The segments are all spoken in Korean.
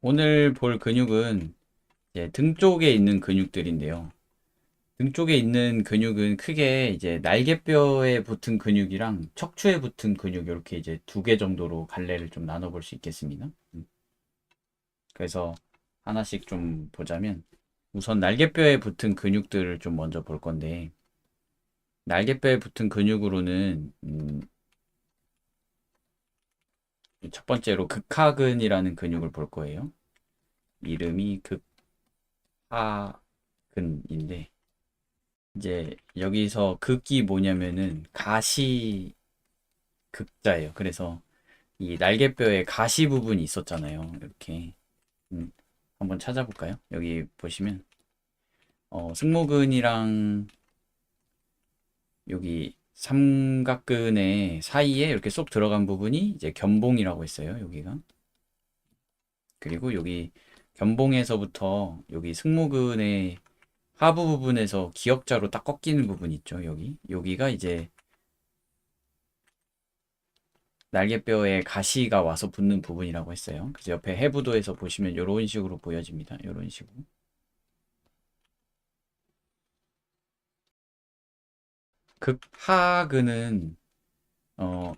오늘 볼 근육은 이제 등 쪽에 있는 근육들인데요. 등 쪽에 있는 근육은 크게 이제 날개뼈에 붙은 근육이랑 척추에 붙은 근육 이렇게 이제 두 개 정도로 갈래를 좀 나눠볼 수 있겠습니다. 그래서 하나씩 좀 보자면 우선 날개뼈에 붙은 근육들을 좀 먼저 볼 건데 날개뼈에 붙은 근육으로는 첫 번째로 극하근이라는 근육을 볼 거예요. 이름이 극하근인데 이제 여기서 극이 뭐냐면은 가시 극자예요. 그래서 이 날개뼈에 가시 부분이 있었잖아요. 이렇게 음, 한번 찾아볼까요? 여기 보시면 승모근이랑 여기 삼각근의 사이에 이렇게 쏙 들어간 부분이 이제 견봉이라고 했어요. 여기가. 그리고 여기 견봉에서부터 여기 승모근의 하부 부분에서 기역자로 딱 꺾이는 부분 있죠. 여기가 이제 날개뼈에 가시가 와서 붙는 부분이라고 했어요. 그래서 옆에 해부도에서 보시면 이런 식으로 보여집니다. 이런 식으로. 극하근은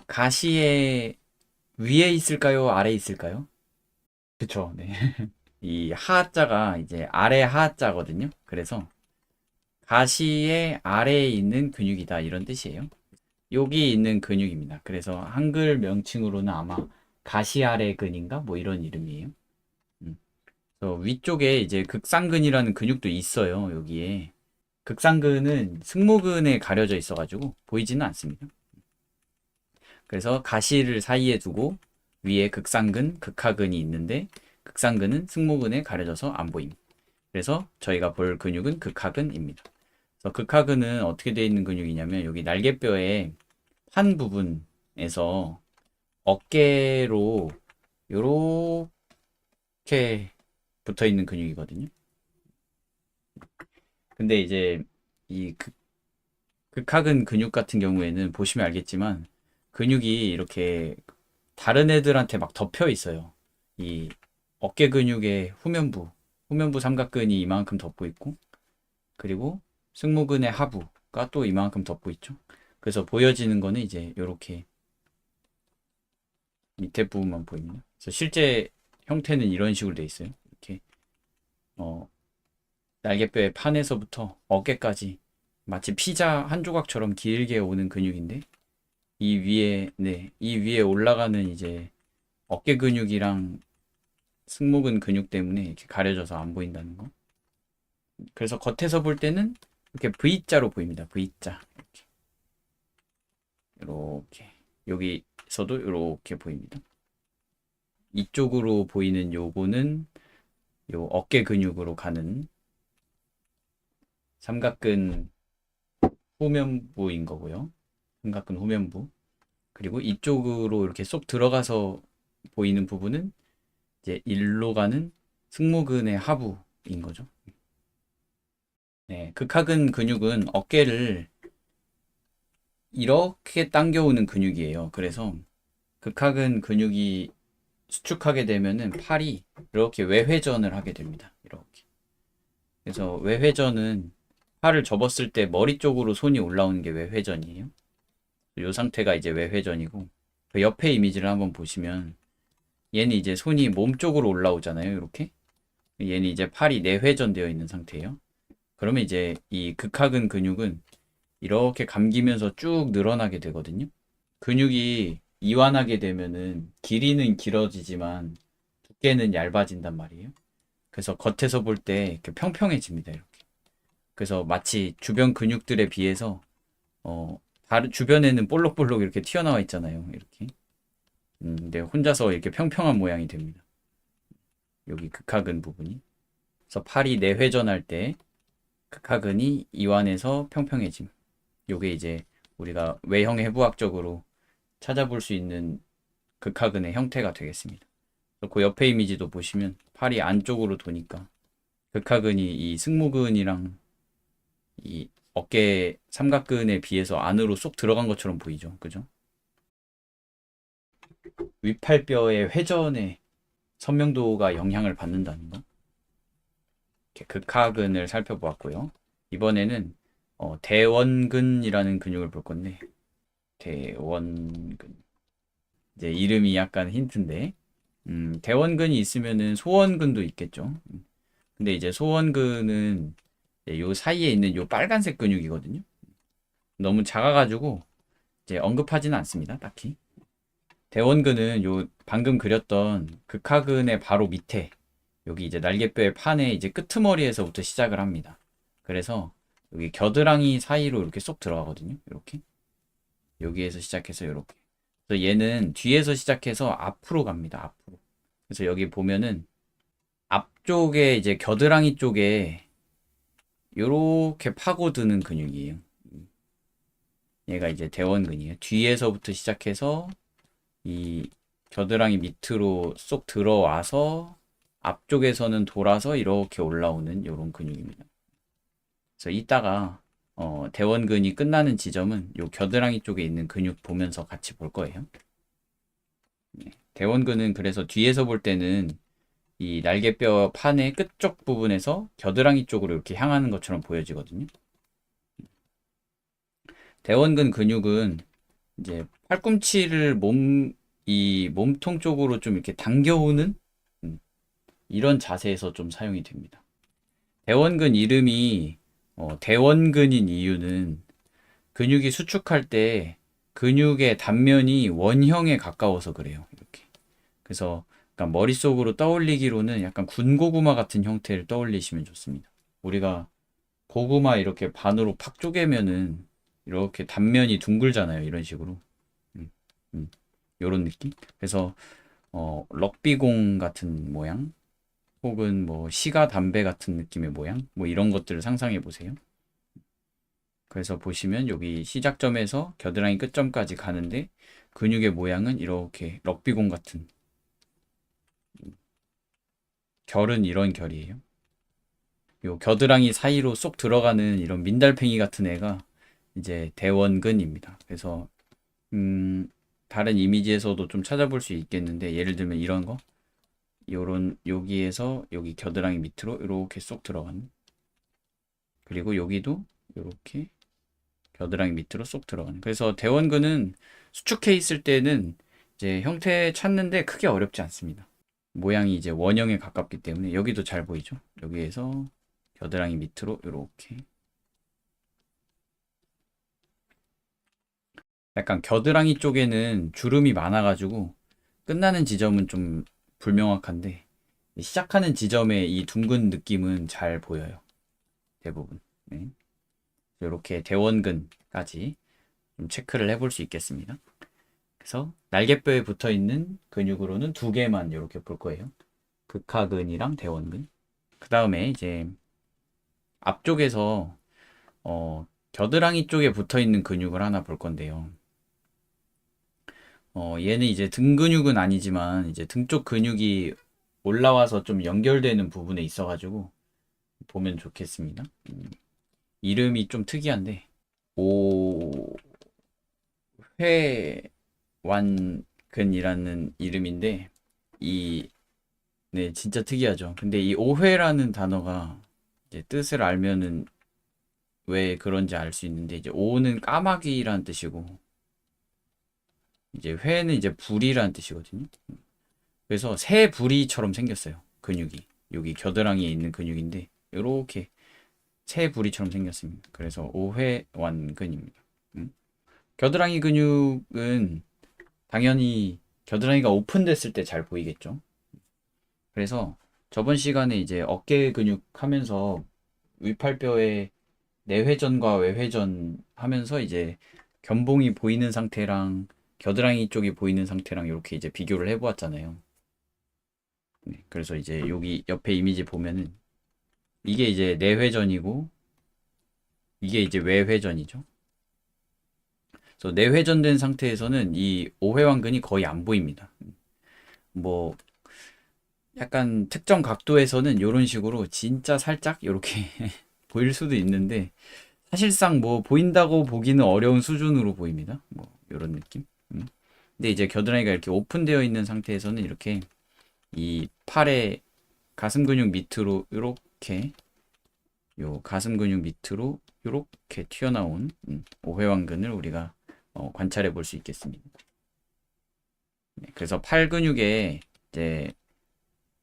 가시의 위에 있을까요? 아래에 있을까요? 그쵸. 네. 이 하자가 이제 아래 하자거든요. 그래서 가시의 아래에 있는 근육이다 이런 뜻이에요. 여기 있는 근육입니다. 그래서 한글 명칭으로는 아마 가시아래근인가 뭐 이런 이름이에요. 음. 그래서 위쪽에 이제 극상근이라는 근육도 있어요. 여기에 극상근은 승모근에 가려져 있어가지고 보이지는 않습니다. 그래서 가시를 사이에 두고 위에 극상근, 극하근이 있는데 극상근은 승모근에 가려져서 안 보임. 그래서 저희가 볼 근육은 극하근입니다. 그래서 극하근은 어떻게 되어 있는 근육이냐면 여기 날개뼈의 판 부분에서 어깨로 요렇게 붙어 있는 근육이거든요. 근데 이제 이 극하근 근육 같은 경우에는 보시면 알겠지만 근육이 이렇게 다른 애들한테 막 덮여 있어요. 이 어깨 근육의 후면부 삼각근이 이만큼 덮고 있고 그리고 승모근의 하부가 또 이만큼 덮고 있죠. 그래서 보여지는 거는 이제 이렇게 밑에 부분만 보입니다. 그래서 실제 형태는 이런 식으로 돼 있어요. 이렇게 어, 날개뼈의 판에서부터 어깨까지 마치 피자 한 조각처럼 길게 오는 근육인데 이 위에 올라가는 이제 어깨 근육이랑 승모근 근육 때문에 이렇게 가려져서 안 보인다는 거. 그래서 겉에서 볼 때는 이렇게 V자로 보입니다. V자. 이렇게. 여기서도 이렇게 보입니다. 이쪽으로 보이는 요거는 요 어깨 근육으로 가는 삼각근 후면부인 거고요. 삼각근 후면부. 그리고 이쪽으로 이렇게 쏙 들어가서 보이는 부분은 이제 일로 가는 승모근의 하부인 거죠. 네, 극하근 근육은 어깨를 이렇게 당겨오는 근육이에요. 그래서 극하근 근육이 수축하게 되면은 팔이 이렇게 외회전을 하게 됩니다. 이렇게. 그래서 외회전은 팔을 접었을 때 머리 쪽으로 손이 올라오는 게 외회전이에요. 이 상태가 이제 외회전이고 그 옆에 이미지를 한번 보시면 얘는 이제 손이 몸 쪽으로 올라오잖아요. 이렇게. 얘는 이제 팔이 내회전되어 있는 상태예요. 그러면 이제 이 극하근 근육은 이렇게 감기면서 쭉 늘어나게 되거든요. 근육이 이완하게 되면은 길이는 길어지지만 두께는 얇아진단 말이에요. 그래서 겉에서 볼 때 이렇게 평평해집니다. 이렇게. 그래서 마치 주변 근육들에 비해서 어 다른 주변에는 볼록볼록 이렇게 튀어나와 있잖아요. 이렇게. 근데 혼자서 이렇게 평평한 모양이 됩니다. 여기 극하근 부분이. 그래서 팔이 내회전할 때 극하근이 이완해서 평평해짐. 요게 이제 우리가 외형 해부학적으로 찾아볼 수 있는 극하근의 형태가 되겠습니다. 그 옆에 이미지도 보시면 팔이 안쪽으로 도니까 극하근이 이 승모근이랑 이 어깨 삼각근에 비해서 안으로 쏙 들어간 것처럼 보이죠. 그죠? 윗팔뼈의 회전에 선명도가 영향을 받는다는 거. 이렇게 극하근을 살펴보았고요. 이번에는 대원근이라는 근육을 볼 건데, 대원근. 이제 이름이 약간 힌트인데, 대원근이 있으면은 소원근도 있겠죠. 근데 이제 소원근은 이제 요 사이에 있는 요 빨간색 근육이거든요. 너무 작아가지고 이제 언급하지는 않습니다. 딱히. 대원근은 요 방금 그렸던 극하근의 바로 밑에 여기 이제 날개뼈의 판의 이제 끄트머리에서부터 시작을 합니다. 그래서 여기 겨드랑이 사이로 이렇게 쏙 들어가거든요. 이렇게. 여기에서 시작해서 이렇게. 그래서 얘는 뒤에서 시작해서 앞으로 갑니다. 앞으로. 그래서 여기 보면은 앞쪽에 이제 겨드랑이 쪽에 요렇게 파고드는 근육이에요. 얘가 이제 대원근이에요. 뒤에서부터 시작해서 이 겨드랑이 밑으로 쏙 들어와서 앞쪽에서는 돌아서 이렇게 올라오는 요런 근육입니다. 그래서 이따가 대원근이 끝나는 지점은 요 겨드랑이 쪽에 있는 근육 보면서 같이 볼 거예요. 네. 대원근은 그래서 뒤에서 볼 때는 이 날개뼈 판의 끝쪽 부분에서 겨드랑이 쪽으로 이렇게 향하는 것처럼 보여지거든요. 대원근 근육은 이제 팔꿈치를 이 몸통 쪽으로 좀 이렇게 당겨오는 이런 자세에서 좀 사용이 됩니다. 대원근 이름이 대원근인 이유는 근육이 수축할 때 근육의 단면이 원형에 가까워서 그래요. 이렇게. 그래서 약간 머릿속으로 떠올리기로는 약간 군고구마 같은 형태를 떠올리시면 좋습니다. 우리가 고구마 이렇게 반으로 팍 쪼개면은 이렇게 단면이 둥글잖아요. 이런 식으로. 음, 요런 느낌? 그래서 럭비공 같은 모양 혹은 뭐 시가 담배 같은 느낌의 모양 뭐 이런 것들을 상상해 보세요. 그래서 보시면 여기 시작점에서 겨드랑이 끝점까지 가는데 근육의 모양은 이렇게 럭비공 같은 결은 이런 결이에요. 요 겨드랑이 사이로 쏙 들어가는 이런 민달팽이 같은 애가 이제 대원근입니다. 그래서 다른 이미지에서도 좀 찾아볼 수 있겠는데 예를 들면 이런 거 요런 여기에서 여기 겨드랑이 밑으로 이렇게 쏙 들어가는 그리고 여기도 이렇게 겨드랑이 밑으로 쏙 들어가는 그래서 대원근은 수축해 있을 때는 이제 형태 찾는데 크게 어렵지 않습니다. 모양이 이제 원형에 가깝기 때문에 여기도 잘 보이죠? 여기에서 겨드랑이 밑으로 이렇게 약간 겨드랑이 쪽에는 주름이 많아가지고 끝나는 지점은 좀 불명확한데 시작하는 지점의 이 둥근 느낌은 잘 보여요. 대부분. 네. 이렇게 대원근까지 좀 체크를 해볼 수 있겠습니다. 그래서 날개뼈에 붙어 있는 근육으로는 두 개만 이렇게 볼 거예요. 극하근이랑 대원근. 그 다음에 이제 앞쪽에서 겨드랑이 쪽에 붙어 있는 근육을 하나 볼 건데요. 얘는 이제 등 근육은 아니지만 이제 등 쪽 근육이 올라와서 좀 연결되는 부분에 있어가지고 보면 좋겠습니다. 이름이 좀 특이한데 오회완근이라는 이름인데 이 네, 진짜 특이하죠. 근데 이 오회라는 단어가 이제 뜻을 알면은 왜 그런지 알 수 있는데 이제 오는 까마귀라는 뜻이고 이제 회는 이제 불이라는 뜻이거든요. 그래서 새 부리처럼 생겼어요. 근육이. 여기 겨드랑이에 있는 근육인데 이렇게 새 부리처럼 생겼습니다. 그래서 오회완근입니다. 겨드랑이 근육은 당연히 겨드랑이가 오픈됐을 때 잘 보이겠죠. 그래서 저번 시간에 이제 어깨 근육 하면서 위팔뼈의 내회전과 외회전 하면서 이제 견봉이 보이는 상태랑 겨드랑이 쪽이 보이는 상태랑 이렇게 이제 비교를 해보았잖아요. 네, 그래서 이제 여기 옆에 이미지 보면은 이게 이제 내회전이고 이게 이제 외회전이죠. 그래서 내회전된 상태에서는 이 오회완근이 거의 안 보입니다. 뭐 약간 특정 각도에서는 이런 식으로 진짜 살짝 이렇게 보일 수도 있는데 사실상 뭐 보인다고 보기는 어려운 수준으로 보입니다. 뭐 이런 느낌. 근데 이제 겨드랑이가 이렇게 오픈되어 있는 상태에서는 이렇게 이 팔의 가슴 근육 밑으로 요렇게 요 가슴 근육 밑으로 요렇게 튀어나온 오회왕근을 우리가 관찰해 볼 수 있겠습니다. 네, 그래서 팔 근육에 이제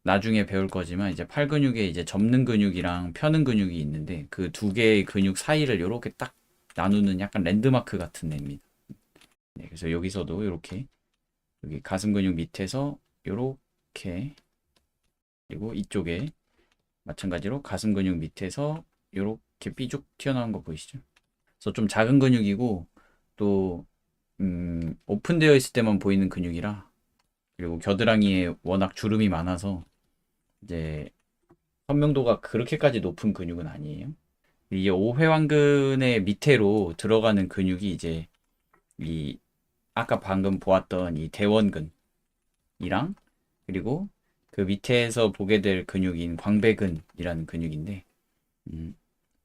나중에 배울 거지만 이제 팔 근육에 이제 접는 근육이랑 펴는 근육이 있는데 그 두 개의 근육 사이를 이렇게 딱 나누는 약간 랜드마크 같은 애입니다. 네, 그래서 여기서도 이렇게 여기 가슴 근육 밑에서 이렇게 그리고 이쪽에 마찬가지로 가슴 근육 밑에서 이렇게 삐죽 튀어나온 거 보이시죠? 그래서 좀 작은 근육이고 또 오픈되어 있을 때만 보이는 근육이라 그리고 겨드랑이에 워낙 주름이 많아서 이제 선명도가 그렇게까지 높은 근육은 아니에요. 이 오회완근의 밑으로 들어가는 근육이 이제 이 아까 방금 보았던 이 대원근이랑 그리고 그 밑에서 보게 될 근육인 광배근이라는 근육인데 음,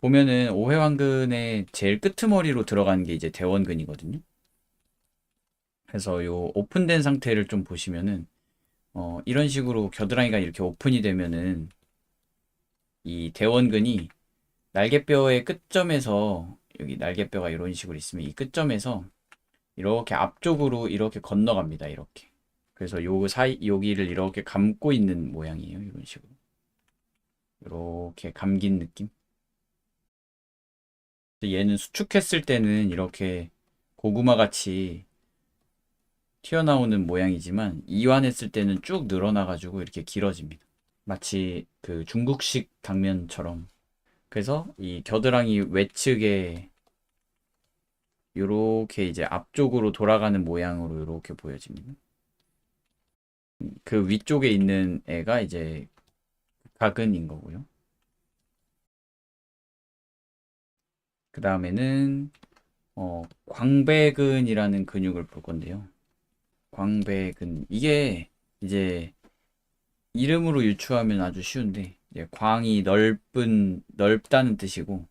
보면은 오회완근의 제일 끄트머리로 들어가는 게 이제 대원근이거든요. 그래서 요 오픈된 상태를 좀 보시면은 이런 식으로 겨드랑이가 이렇게 오픈이 되면은 이 대원근이 날개뼈의 끝점에서 여기 날개뼈가 이런 식으로 있으면 이 끝점에서 이렇게 앞쪽으로 이렇게 건너갑니다. 이렇게. 그래서 요 사이 여기를 이렇게 감고 있는 모양이에요. 이런 식으로. 이렇게 감긴 느낌. 얘는 수축했을 때는 이렇게 고구마 같이 튀어나오는 모양이지만 이완했을 때는 쭉 늘어나가지고 이렇게 길어집니다. 마치 그 중국식 당면처럼. 그래서 이 겨드랑이 외측에 요렇게 이제 앞쪽으로 돌아가는 모양으로 요렇게 보여집니다. 그 위쪽에 있는 애가 이제 각근인 거고요. 그 다음에는 광배근이라는 근육을 볼 건데요. 광배근 이게 이제 이름으로 유추하면 아주 쉬운데 이제 광이 넓다는 뜻이고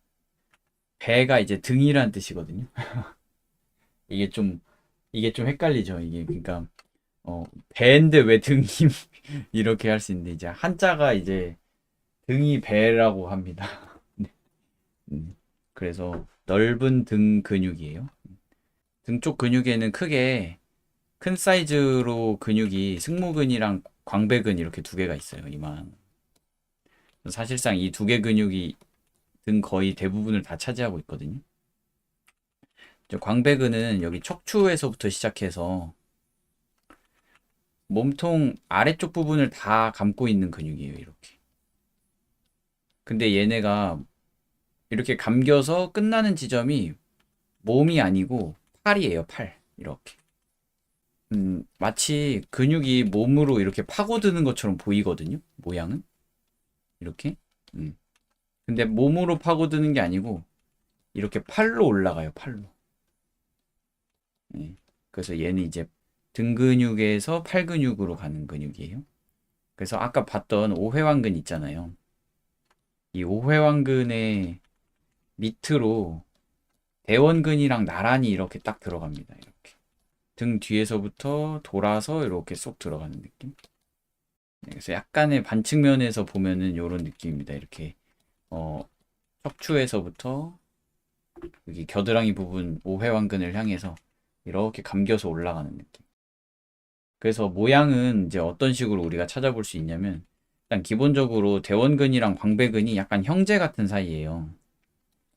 배가 이제 등이라는 뜻이거든요. 이게 좀 이게 좀 헷갈리죠. 이게 그러니까 배인데 왜 등이 이렇게 할 수 있는데 이제 한자가 이제 등이 배라고 합니다. 네. 그래서 넓은 등 근육이에요. 등 쪽 근육에는 크게 큰 사이즈로 근육이 승모근이랑 광배근 이렇게 두 개가 있어요. 이만. 사실상 이 두 개 근육이 등 거의 대부분을 다 차지하고 있거든요. 광배근은 여기 척추에서부터 시작해서 몸통 아래쪽 부분을 다 감고 있는 근육이에요. 이렇게. 근데 얘네가 이렇게 감겨서 끝나는 지점이 몸이 아니고 팔이에요. 팔. 이렇게. 마치 근육이 몸으로 이렇게 파고드는 것처럼 보이거든요. 모양은. 이렇게. 음. 근데 몸으로 파고드는 게 아니고 이렇게 팔로 올라가요. 팔로. 예. 그래서 얘는 이제 등 근육에서 팔 근육으로 가는 근육이에요. 그래서 아까 봤던 오회완근 있잖아요. 이 오회완근의 밑으로 대원근이랑 나란히 이렇게 딱 들어갑니다. 이렇게. 등 뒤에서부터 돌아서 이렇게 쏙 들어가는 느낌. 네, 그래서 약간의 반측면에서 보면은 이런 느낌입니다. 이렇게 척추에서부터 여기 겨드랑이 부분 오회완근을 향해서 이렇게 감겨서 올라가는 느낌. 그래서 모양은 이제 어떤 식으로 우리가 찾아볼 수 있냐면 일단 기본적으로 대원근이랑 광배근이 약간 형제 같은 사이예요.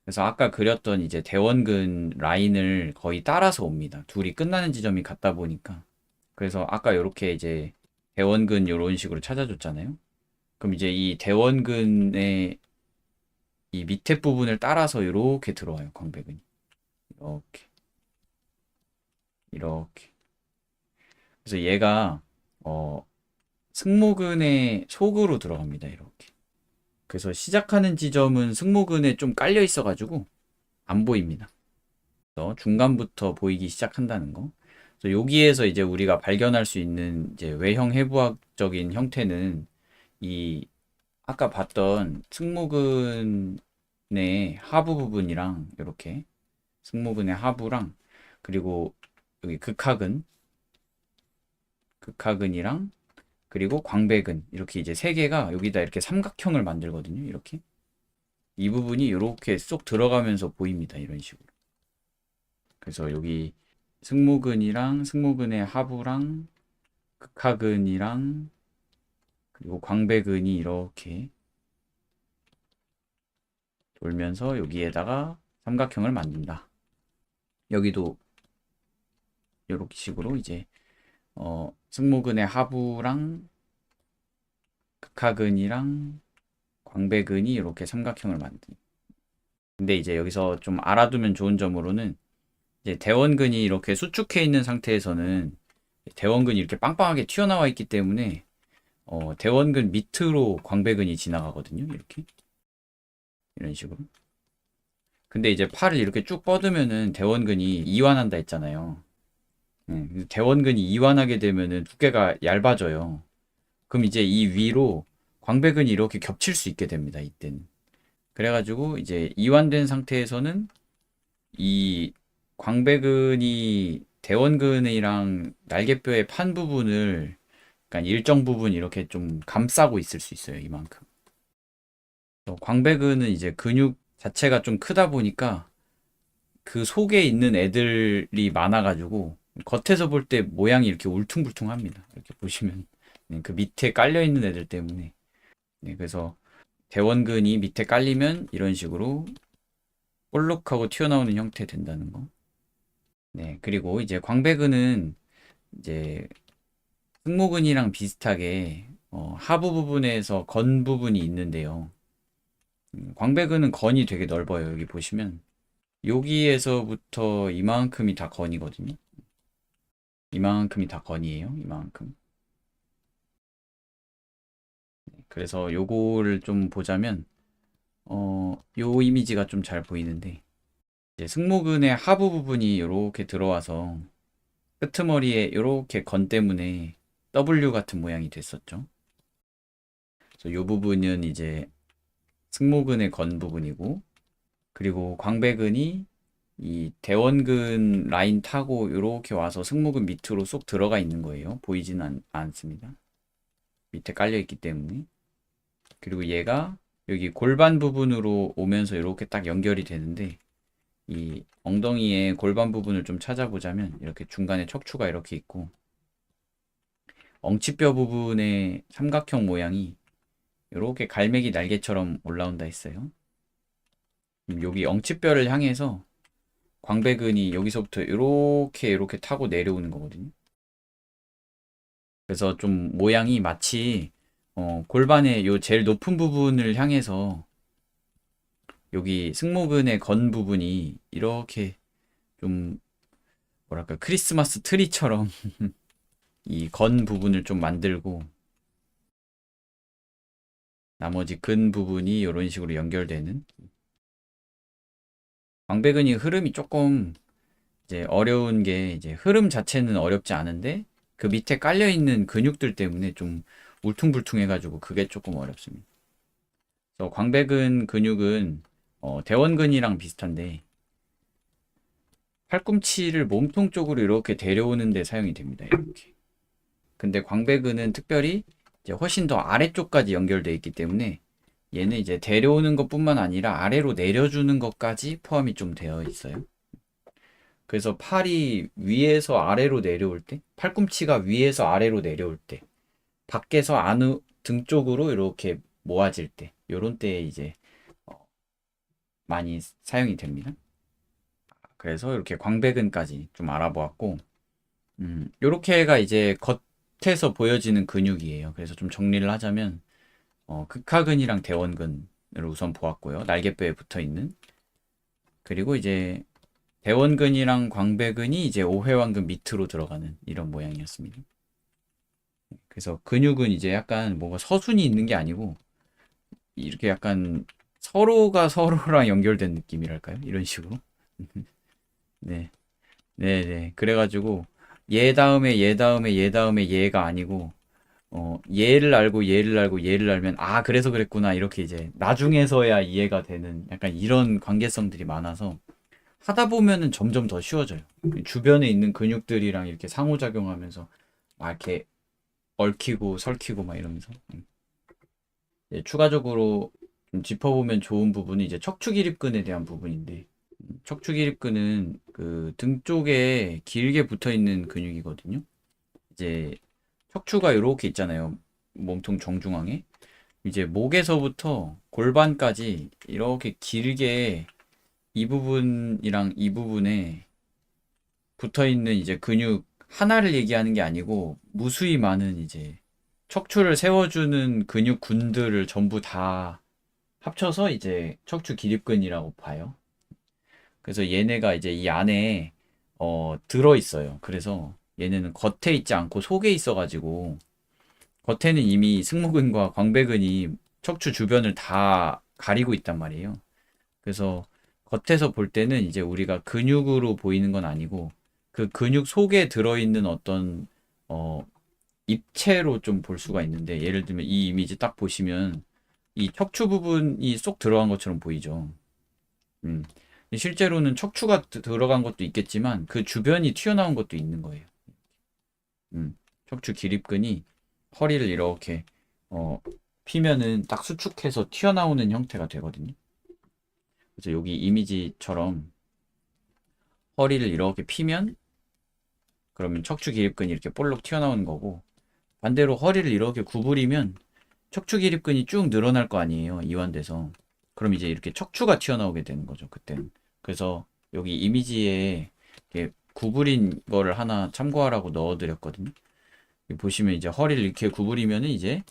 그래서 아까 그렸던 이제 대원근 라인을 거의 따라서 옵니다. 둘이 끝나는 지점이 같다 보니까. 그래서 아까 이렇게 이제 대원근 이런 식으로 찾아줬잖아요. 그럼 이제 이 대원근의 이 밑에 부분을 따라서 이렇게 들어와요. 광배근이. 이렇게. 이렇게. 그래서 얘가 승모근의 속으로 들어갑니다. 이렇게. 그래서 시작하는 지점은 승모근에 좀 깔려 있어가지고 안 보입니다. 그래서 중간부터 보이기 시작한다는 거. 그래서 여기에서 이제 우리가 발견할 수 있는 이제 외형 해부학적인 형태는 이 아까 봤던 승모근의 하부 부분이랑 이렇게 승모근의 하부랑 그리고 여기 극하근이랑 그리고 광배근 이렇게 이제 세 개가 여기다 이렇게 삼각형을 만들거든요. 이렇게 이 부분이 이렇게 쏙 들어가면서 보입니다. 이런 식으로. 그래서 여기 승모근이랑 승모근의 하부랑 극하근이랑 그리고 광배근이 이렇게 돌면서 여기에다가 삼각형을 만든다. 여기도 이렇게 식으로 이제 승모근의 하부랑 극하근이랑 광배근이 이렇게 삼각형을 만든. 근데 이제 여기서 좀 알아두면 좋은 점으로는 이제 대원근이 이렇게 수축해 있는 상태에서는 대원근이 이렇게 빵빵하게 튀어나와 있기 때문에 대원근 밑으로 광배근이 지나가거든요. 이렇게 이런 식으로. 근데 이제 팔을 이렇게 쭉 뻗으면은 대원근이 이완한다 했잖아요. 대원근이 이완하게 되면은 두께가 얇아져요. 그럼 이제 이 위로 광배근이 이렇게 겹칠 수 있게 됩니다. 이때는. 그래가지고 이제 이완된 상태에서는 이 광배근이 대원근이랑 날개뼈의 판 부분을 그러니까 일정 부분 이렇게 좀 감싸고 있을 수 있어요. 이만큼. 광배근은 이제 근육 자체가 좀 크다 보니까 그 속에 있는 애들이 많아가지고 겉에서 볼 때 모양이 이렇게 울퉁불퉁합니다. 이렇게 보시면 그 밑에 깔려 있는 애들 때문에 그래서 대원근이 밑에 깔리면 이런 식으로 볼록하고 튀어나오는 형태 된다는 거. 네, 그리고 이제 광배근은 이제 승모근이랑 비슷하게 하부 부분에서 건 부분이 있는데요. 광배근은 건이 되게 넓어요. 여기 보시면 여기에서부터 이만큼이 다 건이거든요. 이만큼이 다 건이에요. 이만큼. 그래서 요거를 좀 보자면 요 이미지가 좀 잘 보이는데 이제 승모근의 하부 부분이 이렇게 들어와서 끄트머리에 이렇게 건 때문에 W 같은 모양이 됐었죠. 그래서 요 부분은 이제 승모근의 건 부분이고 그리고 광배근이 이 대원근 라인 타고 이렇게 와서 승모근 밑으로 쏙 들어가 있는 거예요. 보이지는 않습니다. 밑에 깔려 있기 때문에. 그리고 얘가 여기 골반 부분으로 오면서 이렇게 딱 연결이 되는데 이 엉덩이의 골반 부분을 좀 찾아보자면 이렇게 중간에 척추가 이렇게 있고 엉치뼈 부분의 삼각형 모양이 이렇게 갈매기 날개처럼 올라온다 했어요. 여기 엉치뼈를 향해서 광배근이 여기서부터 이렇게 타고 내려오는 거거든요. 그래서 좀 모양이 마치 골반의 요 제일 높은 부분을 향해서 여기 승모근의 건 부분이 이렇게 좀 뭐랄까 크리스마스 트리처럼 이 건 부분을 좀 만들고 나머지 근 부분이 이런 식으로 연결되는 광배근이 흐름이 조금 이제 어려운 게 이제 흐름 자체는 어렵지 않은데 그 밑에 깔려 있는 근육들 때문에 좀 울퉁불퉁해가지고 그게 조금 어렵습니다. 그래서 광배근 근육은 대원근이랑 비슷한데 팔꿈치를 몸통 쪽으로 이렇게 데려오는 데 사용이 됩니다. 이렇게. 근데 광배근은 특별히 이제 훨씬 더 아래쪽까지 연결되어 있기 때문에 얘는 이제 데려오는 것뿐만 아니라 아래로 내려주는 것까지 포함이 좀 되어 있어요. 그래서 팔이 위에서 아래로 내려올 때, 팔꿈치가 위에서 아래로 내려올 때, 밖에서 안으 등 쪽으로 이렇게 모아질 때, 요런 때에 이제 많이 사용이 됩니다. 그래서 이렇게 광배근까지 좀 알아보았고, 요렇게가 이제 겉에서 보여지는 근육이에요. 그래서 좀 정리를 하자면, 극하근이랑 대원근을 우선 보았고요. 날개뼈에 붙어 있는. 그리고 이제 대원근이랑 광배근이 이제 오회완근 밑으로 들어가는 이런 모양이었습니다. 그래서 근육은 이제 약간 뭔가 서순이 있는 게 아니고 이렇게 약간 서로가 서로랑 연결된 느낌이랄까요? 이런 식으로. 네, 네, 네. 그래가지고 얘 다음에 얘 다음에 얘 다음에 얘가 아니고 얘를 알고 얘를 알고 얘를 알면 아 그래서 그랬구나 이렇게 이제 나중에서야 이해가 되는 약간 이런 관계성들이 많아서 하다 보면은 점점 더 쉬워져요. 주변에 있는 근육들이랑 이렇게 상호작용하면서 막 이렇게 얽히고 설키고 막 이러면서. 이제 추가적으로 좀 짚어보면 좋은 부분이 이제 척추기립근에 대한 부분인데, 척추기립근은 그 등 쪽에 길게 붙어 있는 근육이거든요. 이제 척추가 이렇게 있잖아요. 몸통 정중앙에. 이제 목에서부터 골반까지 이렇게 길게 이 부분이랑 이 부분에 붙어 있는 이제 근육 하나를 얘기하는 게 아니고 무수히 많은 이제 척추를 세워주는 근육군들을 전부 다 합쳐서 이제 척추 기립근이라고 봐요. 그래서 얘네가 이제 이 안에 들어 있어요. 그래서 얘네는 겉에 있지 않고 속에 있어가지고 겉에는 이미 승모근과 광배근이 척추 주변을 다 가리고 있단 말이에요. 그래서 겉에서 볼 때는 이제 우리가 근육으로 보이는 건 아니고 그 근육 속에 들어있는 어떤 어, 입체로 좀 볼 수가 있는데 예를 들면 이 이미지 딱 보시면 이 척추 부분이 쏙 들어간 것처럼 보이죠. 음. 실제로는 척추가 들어간 것도 있겠지만 그 주변이 튀어나온 것도 있는 거예요. 척추 기립근이 허리를 이렇게 어, 피면은 딱 수축해서 튀어나오는 형태가 되거든요. 그래서 여기 이미지처럼 허리를 이렇게 피면 그러면 척추 기립근이 이렇게 볼록 튀어나오는 거고 반대로 허리를 이렇게 구부리면 척추 기립근이 쭉 늘어날 거 아니에요. 이완돼서. 그럼 이제 이렇게 척추가 튀어나오게 되는 거죠. 그때는. 그래서 여기 이미지에 이렇게 구부린 거를 하나 참고하라고 넣어드렸거든요. 보시면 이제 허리를 이렇게 구부리면은 이제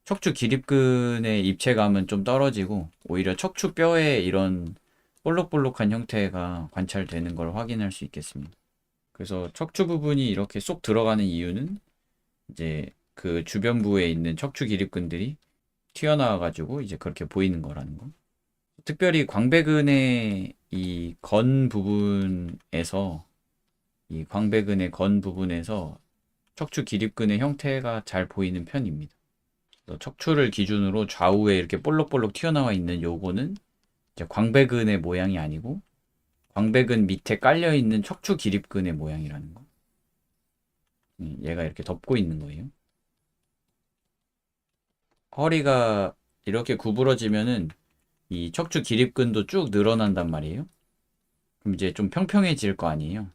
척추 기립근의 입체감은 좀 떨어지고 오히려 척추뼈에 이런 볼록볼록한 형태가 관찰되는 걸 확인할 수 있겠습니다. 그래서 척추 부분이 이렇게 쏙 들어가는 이유는 이제 그 주변부에 있는 척추 기립근들이 튀어나와 가지고 이제 그렇게 보이는 거라는 거. 특별히 광배근의 이 건 부분에서 이 광배근의 건 부분에서 척추 기립근의 형태가 잘 보이는 편입니다. 척추를 기준으로 좌우에 이렇게 볼록볼록 튀어나와 있는 요거는 이제 광배근의 모양이 아니고 광배근 밑에 깔려 있는 척추 기립근의 모양이라는 거. 얘가 이렇게 덮고 있는 거예요. 허리가 이렇게 구부러지면은 이 척추 기립근도 쭉 늘어난단 말이에요. 그럼 이제 좀 평평해질 거 아니에요.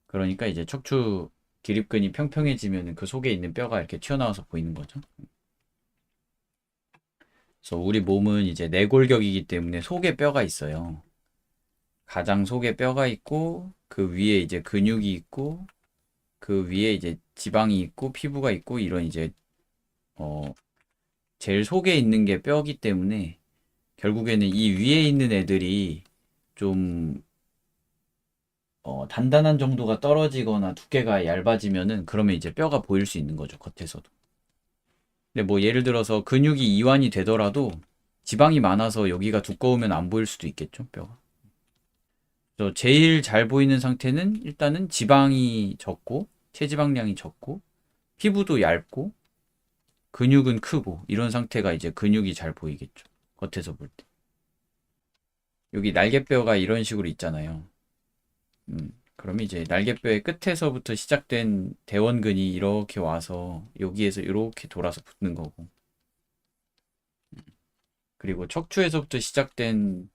그러니까 이제 척추 기립근이 평평해지면은 그 속에 있는 뼈가 이렇게 튀어나와서 보이는 거죠. 그래서 우리 몸은 이제 내골격이기 때문에 속에 뼈가 있어요. 가장 속에 뼈가 있고 그 위에 이제 근육이 있고 그 위에 이제 지방이 있고 피부가 있고 이런 이제 어 제일 속에 있는 게 뼈기 때문에 결국에는 이 위에 있는 애들이 좀 단단한 정도가 떨어지거나 두께가 얇아지면은 그러면 이제 뼈가 보일 수 있는 거죠, 겉에서도. 근데 뭐 예를 들어서 근육이 이완이 되더라도 지방이 많아서 여기가 두꺼우면 안 보일 수도 있겠죠, 뼈가. 그래서 제일 잘 보이는 상태는 일단은 지방이 적고 체지방량이 적고 피부도 얇고 근육은 크고 이런 상태가 이제 근육이 잘 보이겠죠. 겉에서 볼 때. 여기 날개뼈가 이런 식으로 있잖아요. 그럼 이제 날개뼈의 끝에서부터 시작된 대원근이 이렇게 와서 여기에서 이렇게 돌아서 붙는 거고. 그리고 척추에서부터 시작된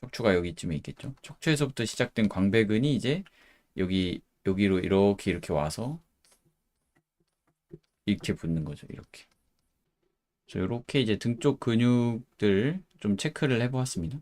척추가 여기쯤에 있겠죠. 척추에서부터 시작된 광배근이 이제 여기로 이렇게 와서 이렇게 붙는 거죠. 이렇게. 그래서 이렇게 이제 등 쪽 근육들 좀 체크를 해보았습니다.